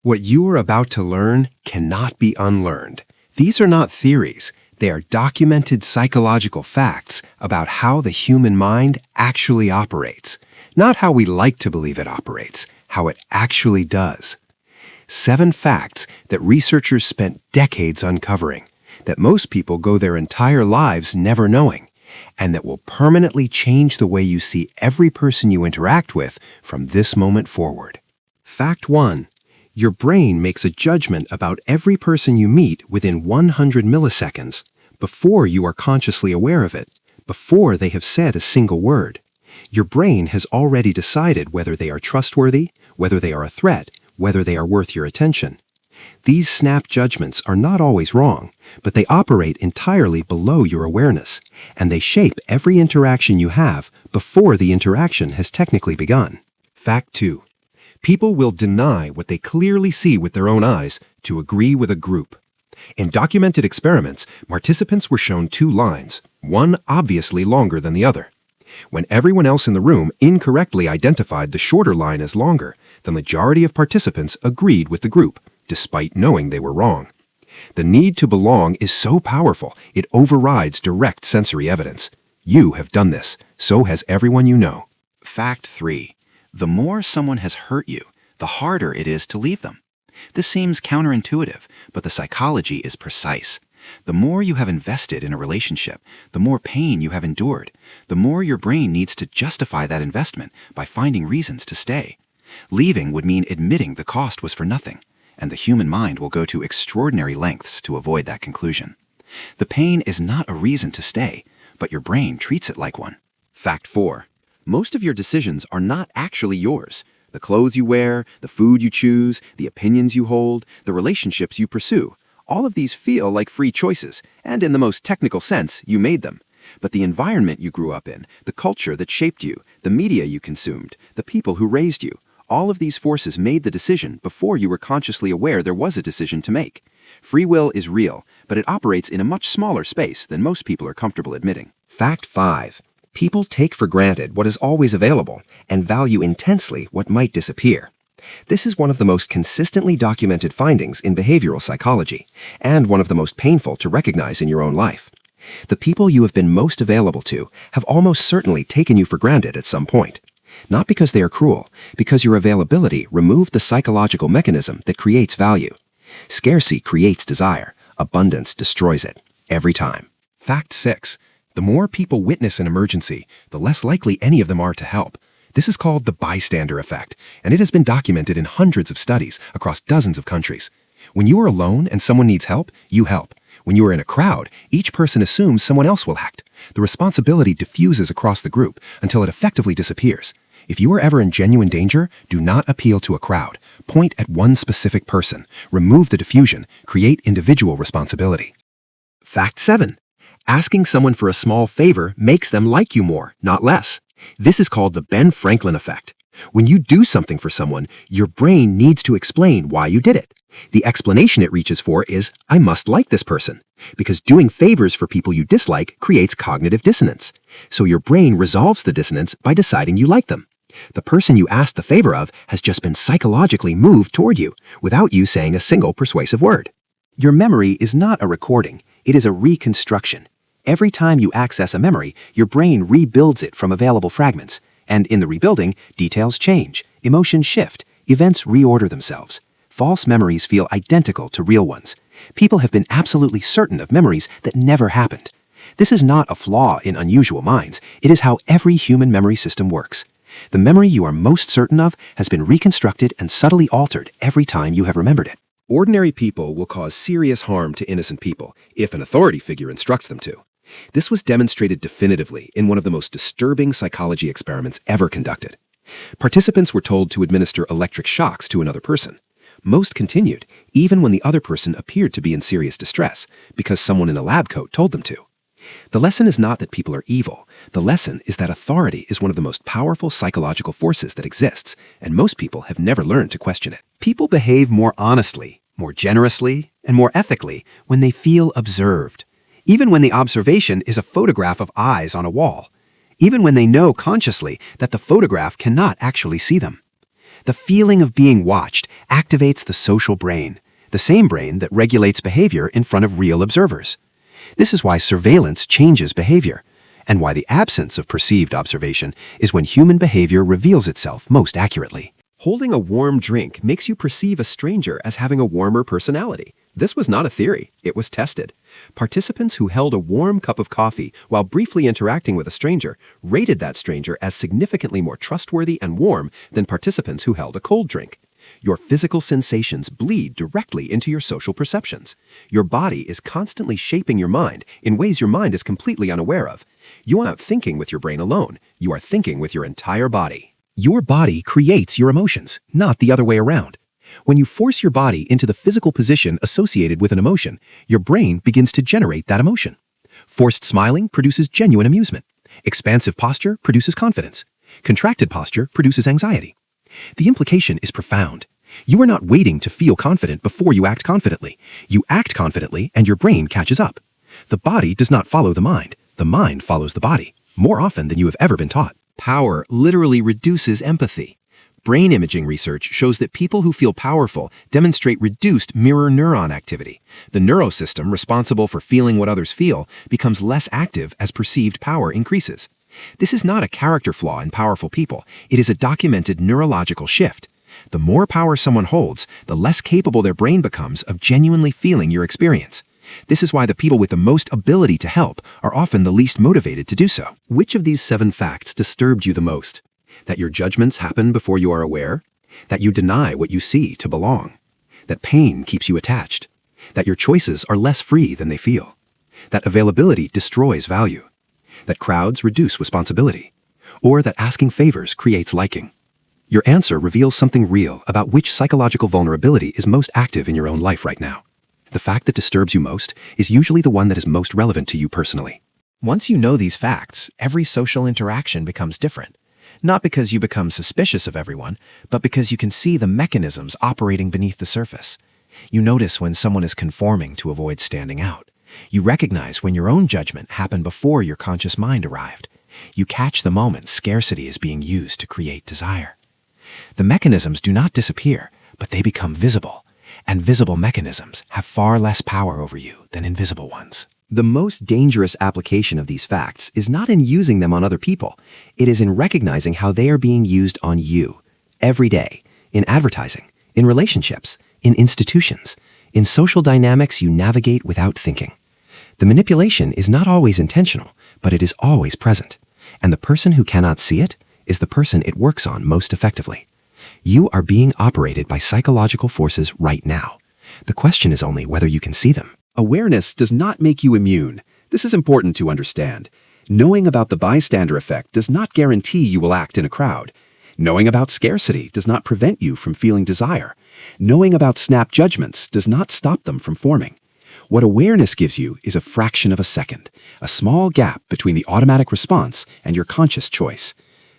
What you are about to learn cannot be unlearned. These are not theories. They are documented psychological facts about how the human mind actually operates. Not how we like to believe it operates, how it actually does. 7 facts that researchers spent decades uncovering, that most people go their entire lives never knowing, and that will permanently change the way you see every person you interact with from this moment forward. Fact 1. Your brain makes a judgment about every person you meet within 100 milliseconds, before you are consciously aware of it, before they have said a single word. Your brain has already decided whether they are trustworthy, whether they are a threat, whether they are worth your attention. These snap judgments are not always wrong, but they operate entirely below your awareness, and they shape every interaction you have before the interaction has technically begun. Fact 2. People will deny what they clearly see with their own eyes to agree with a group. In documented experiments, participants were shown 2 lines, one obviously longer than the other. When everyone else in the room incorrectly identified the shorter line as longer, the majority of participants agreed with the group, despite knowing they were wrong. The need to belong is so powerful, it overrides direct sensory evidence. You have done this, so has everyone you know. Fact 3. The more someone has hurt you, the harder it is to leave them. This seems counterintuitive, but the psychology is precise. The more you have invested in a relationship, the more pain you have endured, the more your brain needs to justify that investment by finding reasons to stay. Leaving would mean admitting the cost was for nothing, and the human mind will go to extraordinary lengths to avoid that conclusion. The pain is not a reason to stay, but your brain treats it like one. Fact 4. Most of your decisions are not actually yours. The clothes you wear, the food you choose, the opinions you hold, the relationships you pursue, all of these feel like free choices, and in the most technical sense, you made them. But the environment you grew up in, the culture that shaped you, the media you consumed, the people who raised you, all of these forces made the decision before you were consciously aware there was a decision to make. Free will is real, but it operates in a much smaller space than most people are comfortable admitting. Fact 5. People take for granted what is always available and value intensely what might disappear. This is one of the most consistently documented findings in behavioral psychology, and one of the most painful to recognize in your own life. The people you have been most available to have almost certainly taken you for granted at some point. Not because they are cruel, because your availability removed the psychological mechanism that creates value. Scarcity creates desire. Abundance destroys it. Every time. Fact 6. The more people witness an emergency, the less likely any of them are to help. This is called the bystander effect, and it has been documented in hundreds of studies across dozens of countries. When you are alone and someone needs help, you help. When you are in a crowd, each person assumes someone else will act. The responsibility diffuses across the group until it effectively disappears. If you are ever in genuine danger, do not appeal to a crowd. Point at one specific person. Remove the diffusion. Create individual responsibility. Fact 7. Asking someone for a small favor makes them like you more, not less. This is called the Ben Franklin effect. When you do something for someone, your brain needs to explain why you did it. The explanation it reaches for is, I must like this person. Because doing favors for people you dislike creates cognitive dissonance. So your brain resolves the dissonance by deciding you like them. The person you asked the favor of has just been psychologically moved toward you, without you saying a single persuasive word. Your memory is not a recording, it is a reconstruction. Every time you access a memory, your brain rebuilds it from available fragments. And in the rebuilding, details change, emotions shift, events reorder themselves. False memories feel identical to real ones. People have been absolutely certain of memories that never happened. This is not a flaw in unusual minds. It is how every human memory system works. The memory you are most certain of has been reconstructed and subtly altered every time you have remembered it. Ordinary people will cause serious harm to innocent people if an authority figure instructs them to. This was demonstrated definitively in one of the most disturbing psychology experiments ever conducted. Participants were told to administer electric shocks to another person. Most continued, even when the other person appeared to be in serious distress, because someone in a lab coat told them to. The lesson is not that people are evil. The lesson is that authority is one of the most powerful psychological forces that exists, and most people have never learned to question it. People behave more honestly, more generously, and more ethically when they feel observed. Even when the observation is a photograph of eyes on a wall. Even when they know consciously that the photograph cannot actually see them. The feeling of being watched activates the social brain, the same brain that regulates behavior in front of real observers. This is why surveillance changes behavior, and why the absence of perceived observation is when human behavior reveals itself most accurately. Holding a warm drink makes you perceive a stranger as having a warmer personality. This was not a theory, it was tested. Participants who held a warm cup of coffee while briefly interacting with a stranger rated that stranger as significantly more trustworthy and warm than participants who held a cold drink. Your physical sensations bleed directly into your social perceptions. Your body is constantly shaping your mind in ways your mind is completely unaware of. You are not thinking with your brain alone, you are thinking with your entire body. Your body creates your emotions, not the other way around. When you force your body into the physical position associated with an emotion, your brain begins to generate that emotion. Forced smiling produces genuine amusement. Expansive posture produces confidence. Contracted posture produces anxiety. The implication is profound. You are not waiting to feel confident before you act confidently. You act confidently and your brain catches up. The body does not follow the mind follows the body, more often than you have ever been taught. Power literally reduces empathy. Brain imaging research shows that people who feel powerful demonstrate reduced mirror neuron activity. The neurosystem responsible for feeling what others feel becomes less active as perceived power increases. This is not a character flaw in powerful people. It is a documented neurological shift. The more power someone holds, the less capable their brain becomes of genuinely feeling your experience. This is why the people with the most ability to help are often the least motivated to do so. Which of these 7 facts disturbed you the most? That your judgments happen before you are aware? That you deny what you see to belong? That pain keeps you attached? That your choices are less free than they feel? That availability destroys value? That crowds reduce responsibility? Or that asking favors creates liking? Your answer reveals something real about which psychological vulnerability is most active in your own life right now. The fact that disturbs you most is usually the one that is most relevant to you personally. Once you know these facts, every social interaction becomes different. Not because you become suspicious of everyone, but because you can see the mechanisms operating beneath the surface. You notice when someone is conforming to avoid standing out. You recognize when your own judgment happened before your conscious mind arrived. You catch the moment scarcity is being used to create desire. The mechanisms do not disappear, but they become visible. And visible mechanisms have far less power over you than invisible ones. The most dangerous application of these facts is not in using them on other people. It is in recognizing how they are being used on you, every day, in advertising, in relationships, in institutions, in social dynamics you navigate without thinking. The manipulation is not always intentional, but it is always present. And the person who cannot see it is the person it works on most effectively. You are being operated by psychological forces right now. The question is only whether you can see them. Awareness does not make you immune. This is important to understand. Knowing about the bystander effect does not guarantee you will act in a crowd. Knowing about scarcity does not prevent you from feeling desire. Knowing about snap judgments does not stop them from forming. What awareness gives you is a fraction of a second, a small gap between the automatic response and your conscious choice.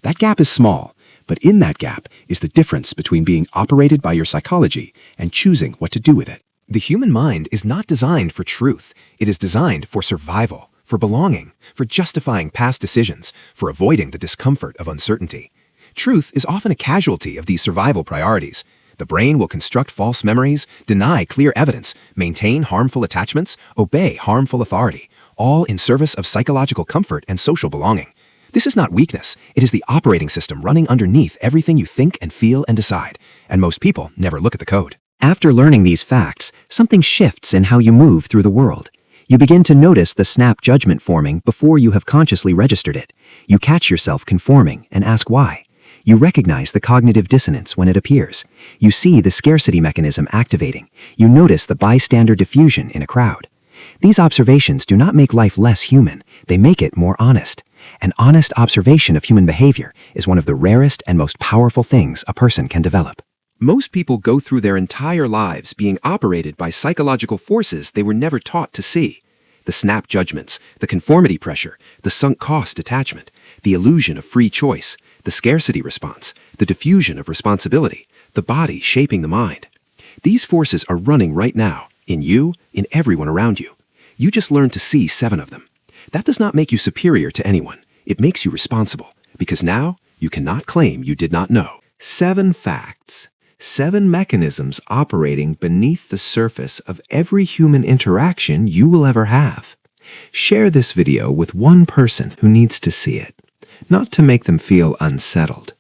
That gap is small, but in that gap is the difference between being operated by your psychology and choosing what to do with it. The human mind is not designed for truth. It is designed for survival, for belonging, for justifying past decisions, for avoiding the discomfort of uncertainty. Truth is often a casualty of these survival priorities. The brain will construct false memories, deny clear evidence, maintain harmful attachments, obey harmful authority, all in service of psychological comfort and social belonging. This is not weakness. It is the operating system running underneath everything you think and feel and decide. And most people never look at the code. After learning these facts, something shifts in how you move through the world. You begin to notice the snap judgment forming before you have consciously registered it. You catch yourself conforming and ask why. You recognize the cognitive dissonance when it appears. You see the scarcity mechanism activating. You notice the bystander diffusion in a crowd. These observations do not make life less human. They make it more honest. An honest observation of human behavior is one of the rarest and most powerful things a person can develop. Most people go through their entire lives being operated by psychological forces they were never taught to see. The snap judgments, the conformity pressure, the sunk cost attachment, the illusion of free choice, the scarcity response, the diffusion of responsibility, the body shaping the mind. These forces are running right now, in you, in everyone around you. You just learned to see 7 of them. That does not make you superior to anyone. It makes you responsible, because now you cannot claim you did not know. 7 facts, 7 mechanisms operating beneath the surface of every human interaction you will ever have. Share this video with one person who needs to see it, not to make them feel unsettled,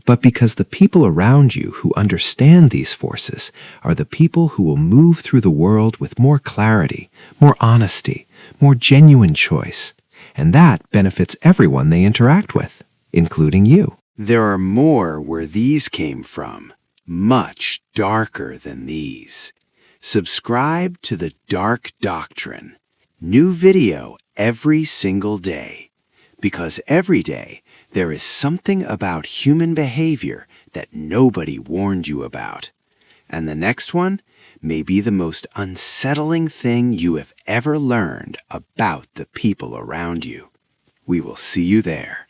but because the people around you who understand these forces are the people who will move through the world with more clarity, more honesty, more genuine choice, and that benefits everyone they interact with, including you. There are more where these came from, much darker than these. Subscribe to the Dark Doctrine. New video every single day. Because every day there is something about human behavior that nobody warned you about. And the next one may be the most unsettling thing you have ever learned about the people around you. We will see you there.